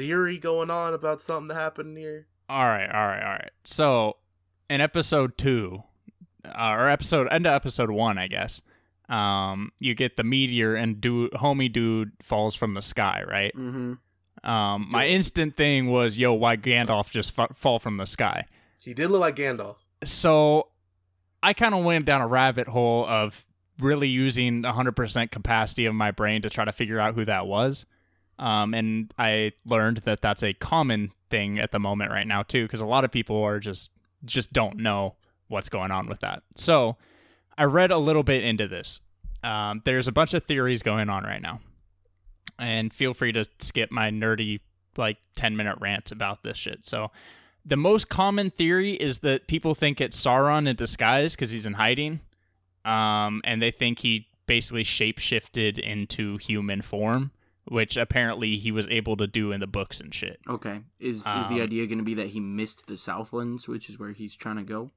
theory going on about something that happened here? All right. So, in episode 2, or end of episode 1, I guess, you get the meteor and homie dude falls from the sky, right? Mm-hmm. My instant thing was, why Gandalf just fall from the sky? He did look like Gandalf. So, I kind of went down a rabbit hole of really using 100% capacity of my brain to try to figure out who that was. And I learned that that's a common thing at the moment right now, too, because a lot of people are just don't know what's going on with that. So I read a little bit into this. There's a bunch of theories going on right now. And feel free to skip my nerdy, 10-minute rant about this shit. So the most common theory is that people think it's Sauron in disguise because he's in hiding. And they think he basically shapeshifted into human form, which apparently he was able to do in the books and shit. Okay. Is the idea going to be that he missed the Southlands, which is where he's trying to go?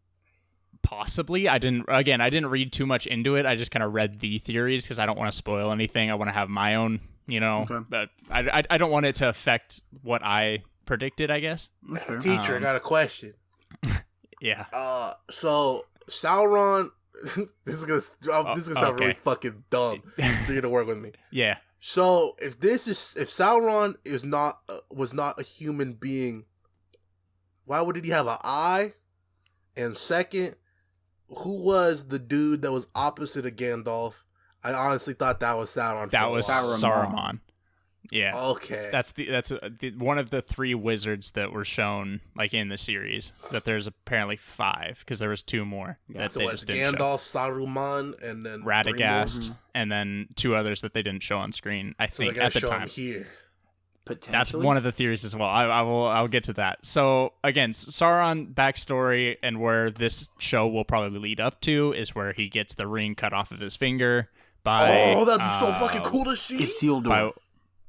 Possibly. I didn't read too much into it. I just kind of read the theories because I don't want to spoil anything. I want to have my own, Okay. But I don't want it to affect what I predicted, I guess. Okay. Teacher, I got a question. Yeah. So Sauron, this is gonna sound really fucking dumb for you to work with me. Yeah. So if Sauron was not a human being, why would he have an eye? And second, who was the dude that was opposite of Gandalf? I honestly thought that was Sauron. That was Saruman. Yeah. Okay. That's one of the 3 wizards that were shown in the series. That there's apparently 5 because there was 2 more that so they it's just didn't Gandalf, show. Saruman, and then Radagast, and then 2 others that they didn't show on screen. I think at the time. Him here. Potentially. That's one of the theories as well. I'll get to that. So again, Sauron backstory and where this show will probably lead up to is where he gets the ring cut off of his finger by. Oh, that'd be so fucking cool to see. Isildur.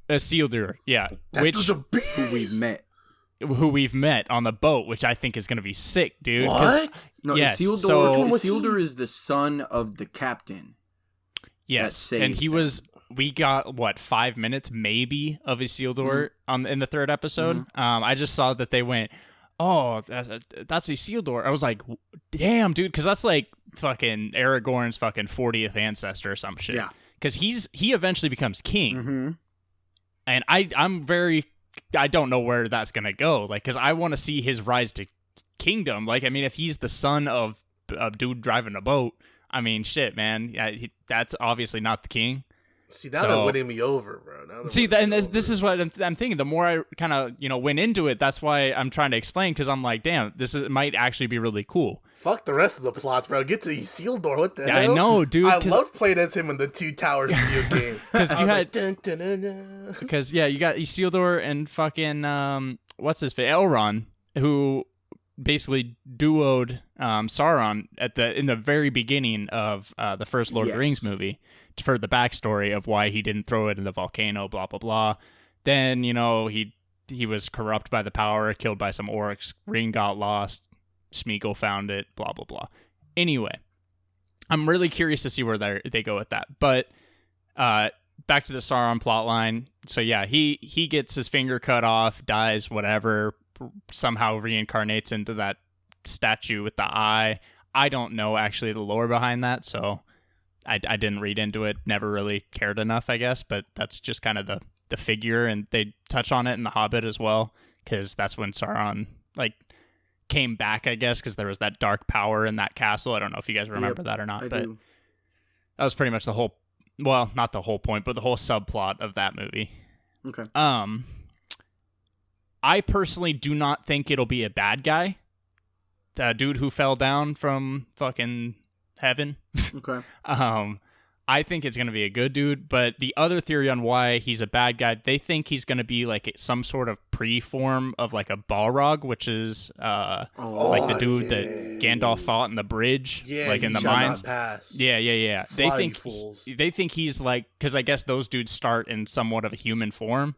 Isildur, yeah. Was a beast. Who we've met on the boat, which I think is going to be sick, dude. What? No, yes, Isildur is the son of the captain. Yes, and he was. We got 5 minutes maybe of Isildur in the 3rd episode. Mm-hmm. I just saw that they went, "Oh, that's Isildur." I was like, "Damn, dude," because that's fucking Aragorn's fucking 40th ancestor or some shit. Yeah, because he eventually becomes king, mm-hmm. and I don't know where that's gonna go. Because I want to see his rise to kingdom. If he's the son of a dude driving a boat, shit, man. Yeah, that's obviously not the king. See, now they're winning me over, bro. This is what I'm thinking. The more I kind of, went into it, that's why I'm trying to explain, because I'm like, damn, might actually be really cool. Fuck the rest of the plots, bro. Get to Isildur. What the hell? I know, dude. I loved playing as him in the 2 Towers video game. Because you got Isildur and fucking what's his face, Elrond, who basically duoed Sauron in the very beginning of the first Lord of the Rings movie for the backstory of why he didn't throw it in the volcano, blah blah blah. Then he was corrupt by the power, killed by some orcs. Ring got lost. Smeagol found it. Blah blah blah. Anyway, I'm really curious to see where they go with that. But back to the Sauron plotline. So yeah, he gets his finger cut off, dies, whatever. Somehow reincarnates into that statue with the eye. I don't know actually the lore behind that, so I didn't read into it. Never really cared enough, I guess. But that's just kind of the figure, and they touch on it in The Hobbit as well, because that's when Sauron came back, I guess, because there was that dark power in that castle. I don't know if you guys remember that or not, but that was pretty much the whole. Well, not the whole point, but the whole subplot of that movie. Okay. I personally do not think it'll be a bad guy. The dude who fell down from fucking heaven. Okay. I think it's going to be a good dude, but the other theory on why he's a bad guy, they think he's going to be some sort of pre-form of a Balrog, which is the dude that Gandalf fought in the bridge, in the mines. Yeah. They think he's because I guess those dudes start in somewhat of a human form.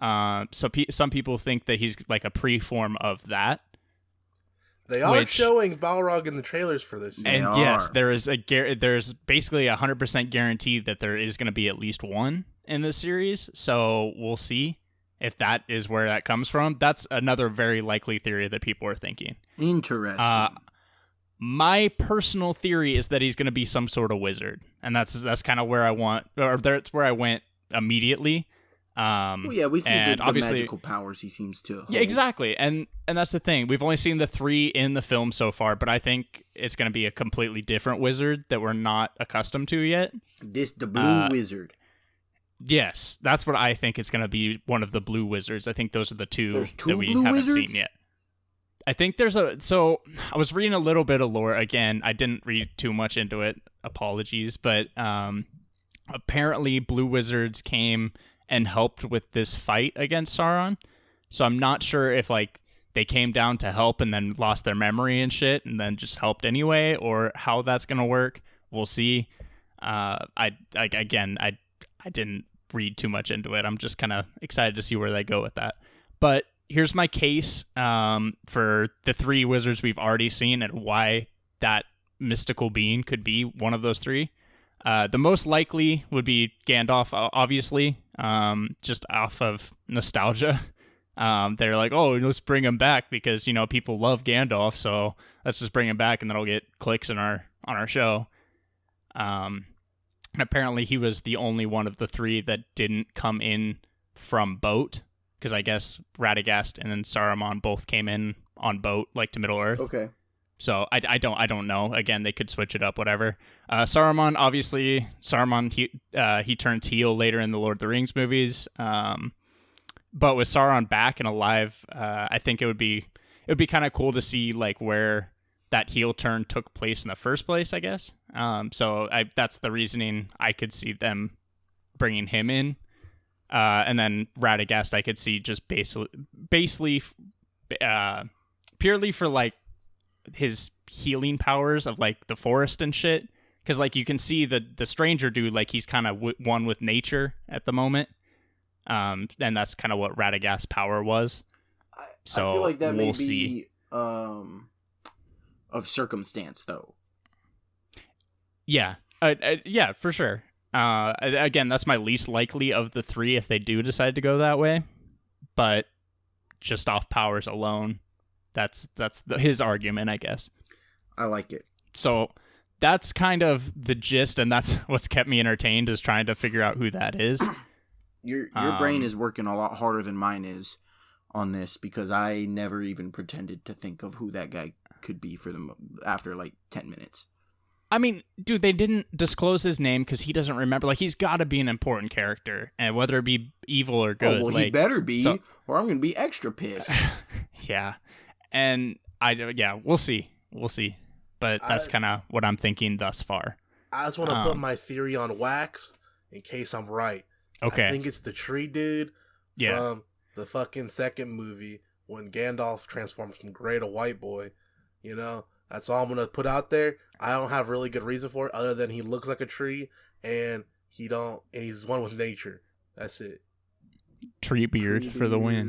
So some people think that he's a pre-form of that. They are showing Balrog in the trailers for this. And yes, there's basically 100% guarantee that there is going to be at least one in this series. So we'll see. if that is where that comes from. That's another very likely theory that people are thinking. Interesting. My personal theory is that he's going to be some sort of wizard, and that's kind of where I want, or that's where I went immediately. Well, yeah, we see the obviously magical powers he seems to hold. Yeah, exactly, and that's the thing. We've only seen the 3 in the film so far, but I think it's going to be a completely different wizard that we're not accustomed to yet. The blue wizard. Yes, that's what I think. It's going to be one of the blue wizards. I think those are the two that we blue haven't wizards? seen yet. I think so I was reading a little bit of lore. Again, I didn't read too much into it. Apologies. But apparently blue wizards came and helped with this fight against Sauron. So I'm not sure if like they came down to help and then lost their memory and shit and then just helped anyway, or how that's going to work. We'll see. I didn't read too much into it. I'm just kind of excited to see where they go with that. But here's my case for the 3 wizards we've already seen and why that mystical being could be one of those 3. The most likely would be Gandalf, obviously, just off of nostalgia. They're like, oh, let's bring him back because, people love Gandalf, so let's just bring him back and then I'll get clicks on our show. And apparently he was the only one of the 3 that didn't come in from boat, because I guess Radagast and then Saruman both came in on boat, like to Middle Earth. Okay. So I don't know. Again, they could switch it up, whatever. Saruman, obviously, he turns heel later in the Lord of the Rings movies. But with Sauron back and alive, I think it would be kind of cool to see like where that heel turn took place in the first place, I guess. So that's the reasoning I could see them bringing him in. And then Radagast, I could see just basically purely for like his healing powers of like the forest and shit. Because like you can see the stranger dude, like he's kind of one with nature at the moment. And that's kind of what Radagast's power was. So I feel like that we'll may see. be of circumstance, though. Yeah, yeah, for sure. Again, that's my least likely of the 3 if they do decide to go that way. But just off powers alone, that's his argument, I guess. I like it. So that's kind of the gist, and that's what's kept me entertained, is trying to figure out who that is. Your brain is working a lot harder than mine is on this, because I never even pretended to think of who that guy could be for them after like 10 minutes. I mean, dude, they didn't disclose his name because he doesn't remember. Like, he's got to be an important character, and whether it be evil or good. Oh, well, like, he better be, or I'm going to be extra pissed. Yeah, and we'll see. But that's kind of what I'm thinking thus far. I just want to put my theory on wax in case I'm right. Okay. I think it's the tree dude from the fucking second movie when Gandalf transforms from gray to white boy. That's all I'm going to put out there. I don't have really good reason for it other than he looks like a tree and he's one with nature. That's it. Tree beard for the win.